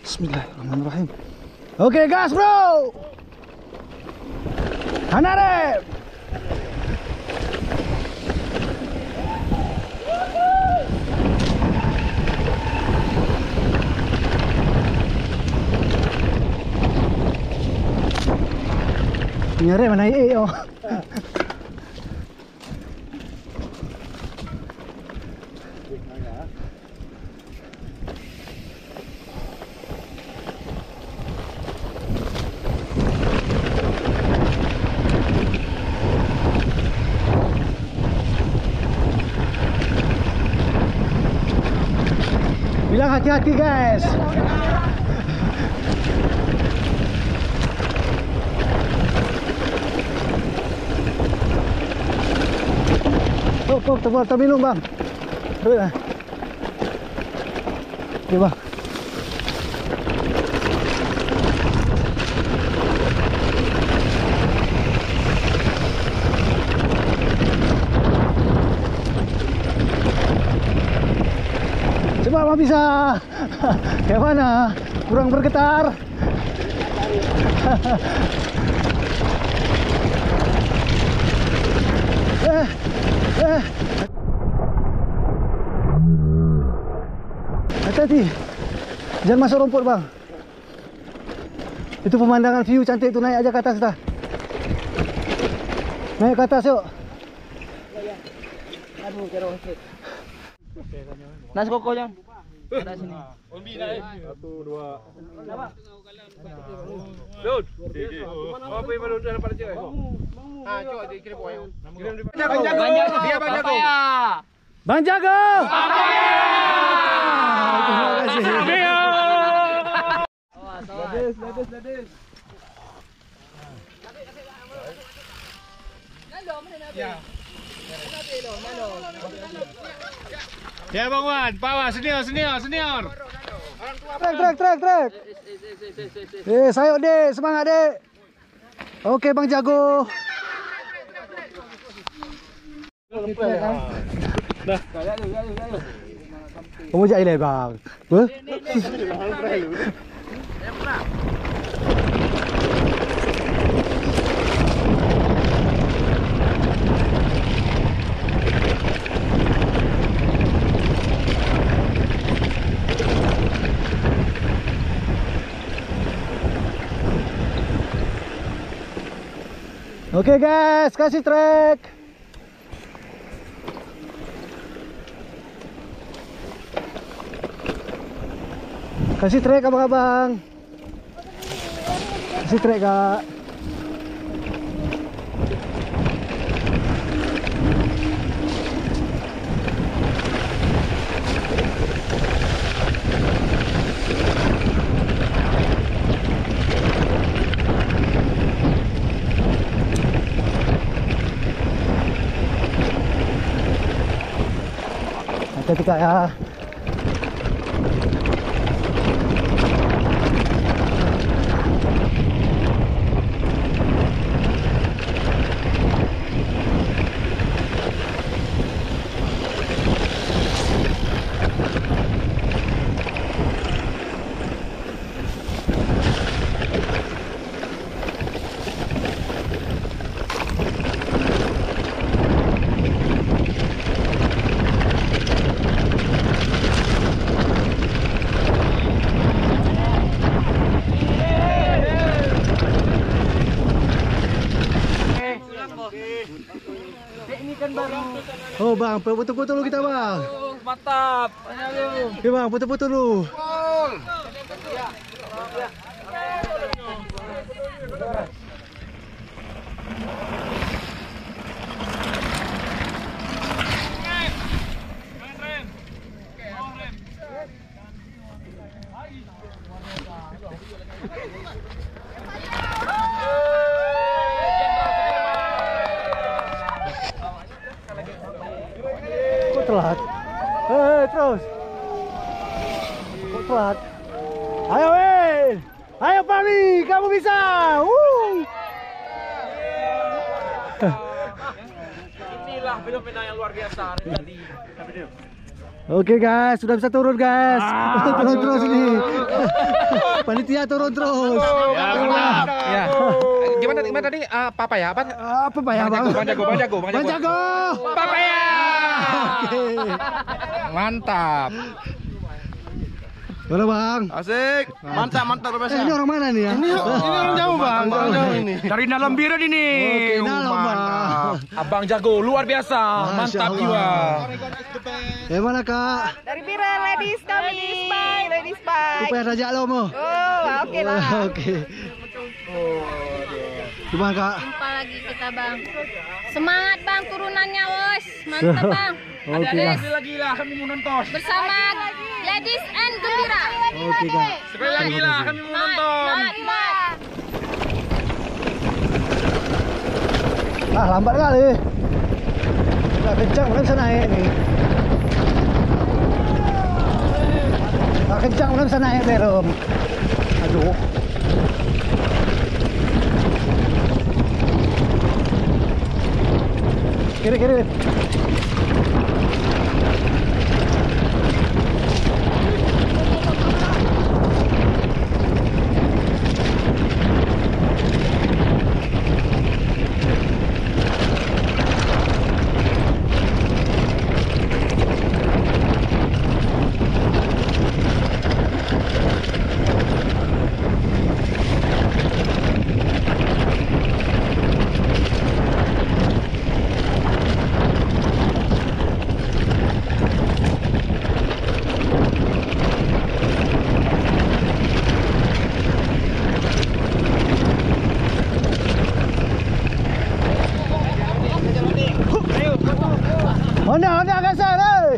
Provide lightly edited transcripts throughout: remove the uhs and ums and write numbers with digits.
Bismillahirrahmanirrahim. Okey, gas bro. Hanare. Nyari mana oh. Bilang hati-hati guys. Tebal minum bang. Oke bang. Coba bang bisa. Kayak mana? Kurang bergetar. Hati-hati. Jangan masuk rumput bang. Itu pemandangan view cantik tu, naik aja ke atas dah. Naik ke atas yuk. Aduh, kira sakit. Nasi kokonya. Ada sini. Ombi dah. 1 2. Apa? Lud. Apa yang baru dah dapat je? Ah, cok dia kirim boy. Bang Jago. Dia Bang Jago. Bang Jago. Terima kasih. Lades. Ya. Ya Bang Wan, bawah senior. Trek. Sayok dek, semangat dek. Okey Bang Jago. Dah. Pemujak ile bang. Apa? Okey guys, kasih trek. Kasih trek abang-abang. Kasih trek kak. Hati-hati kak ya. Oh bang, putar-putar dulu kita bang. Mantap. Oke bang, putar-putar dulu. Kok telat? Terus. Kok telat? Ayo Win. Ayo Pami, kamu bisa. Inilah fenomena yang luar biasa hari tadi. Okey guys, sudah bisa turun guys. Turun terus ini. Panitia turun terus. Ya. Gimana tadi? Papaya apa? Apa Pak ya, Bang? Bang Jago. Papaya. Oke. Mantap. Mana Bang? Asik. Mantap luar biasa. Ini orang mana nih ya? Ini orang jauh Bang, orang jauh ini. Dari dalam biru ini. Oke, dalam Bang. Abang Jago luar biasa. Mantap jiwa. Dari mana Kak? Dari Bira Ladies kami. Ladies Bike. Upaya Raja lo mau. Oh, oke lah. Oke. Gimana Kak? Jumpa lagi kita Bang. Semangat Bang turunannya wos. Mantap Bang. Oke lah. Lagi lah kami mau nonton. Bersama Ladies and Gembira. Oke Kak. Sekali lagi lah kami mau nonton. Lambat kali. Nggak kencang belum bisa naik nih. Nggak kencang belum bisa naik belum. Aduh. Kiri. Honda kasar oi.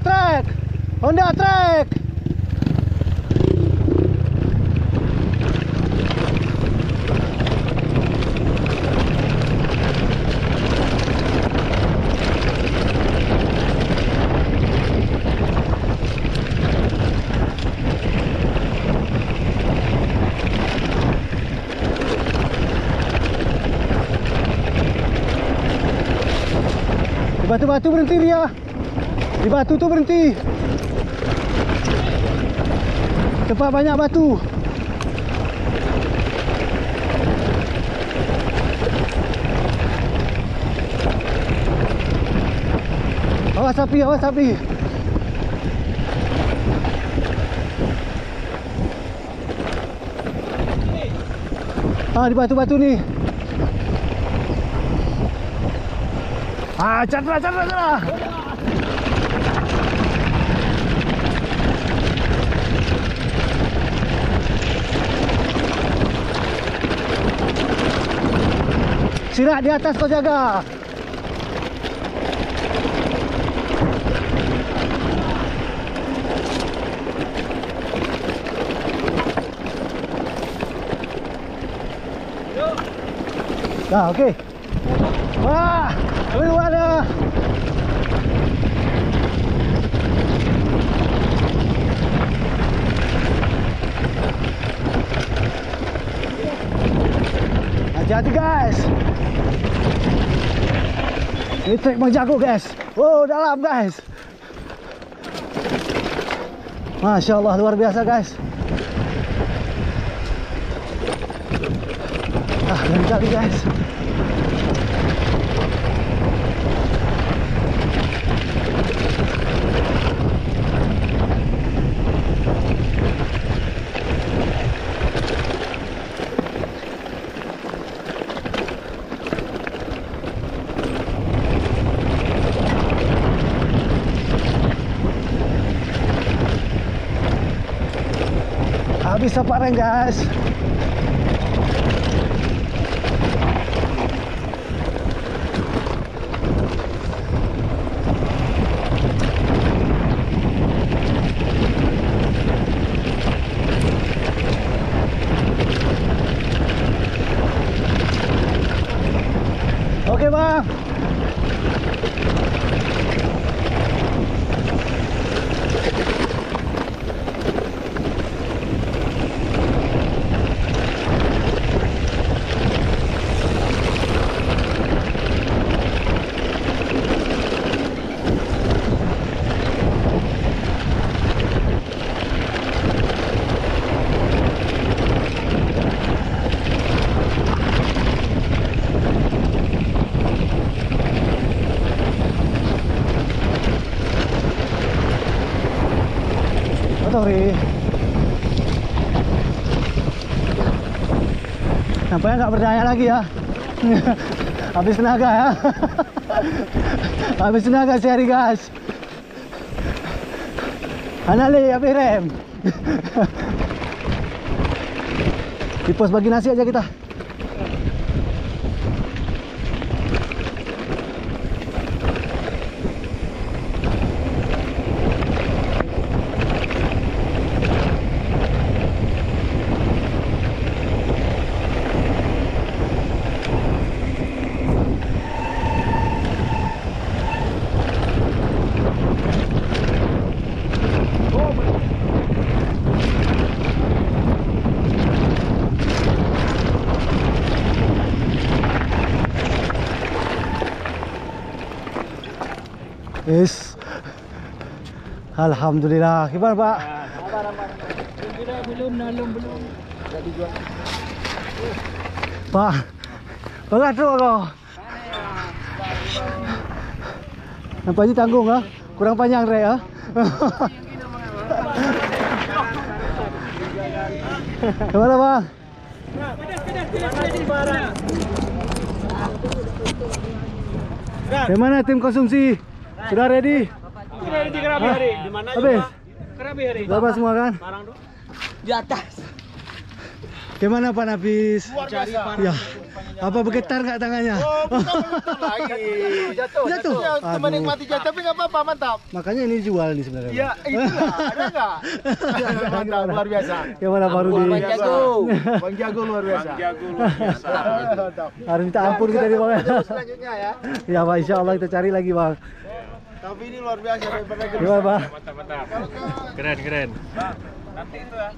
Trek. Honda trek. Di batu-batu berhenti dia. Di batu tu berhenti. Tempat banyak batu. Awas api. Di batu-batu ni. Chandra. Sirak di atas kau jaga. Okey. Wah, keluar dah. Hati-hati guys. Ini trek Bang Jago guys. Wow, dalam guys. Masya Allah, luar biasa guys. Lain kali guys. Habis saparan guys. Okey bang. sorry. Nampaknya nggak berdaya lagi ya. Habis tenaga ya. Habis tenaga si Hari gas. Anali, habis rem. Di pos bagi nasi aja kita. Yes. Alhamdulillah. Gimana Pak? Belum. Pak, berat tu kau. Nampaknya tanggung ah. Kurang panjang rek ah. Gimana Bang? Bagaimana tim konsumsi? Sudah ready? Sudah ready Kerabi hari. Di mana Habis? Kerabi hari. Bapak semua kan? Barang tu. Di atas. Gimana Pak Nafis? Luar biasa. Ya. Apa bergetar nggak tangannya? Oh, bukan betul lagi. Jatuh. Jatuh? Ya, Aduh. menikmati jatuh tapi nggak apa-apa, mantap. Makanya ini jual nih sebenarnya. Iya, itulah. Ada nggak? Mantap, luar biasa. Gimana Pak Rudi? Bang Jago. Bang Jago luar biasa. Bang Jago luar biasa. Mantap. Harus minta ampun kita nih Bang. Selanjutnya ya. Ya Pak, insya Allah kita cari lagi Bang. Tapi ini luar biasa daripada Gimana Pak? Mantap. Keren. Nanti itu ya.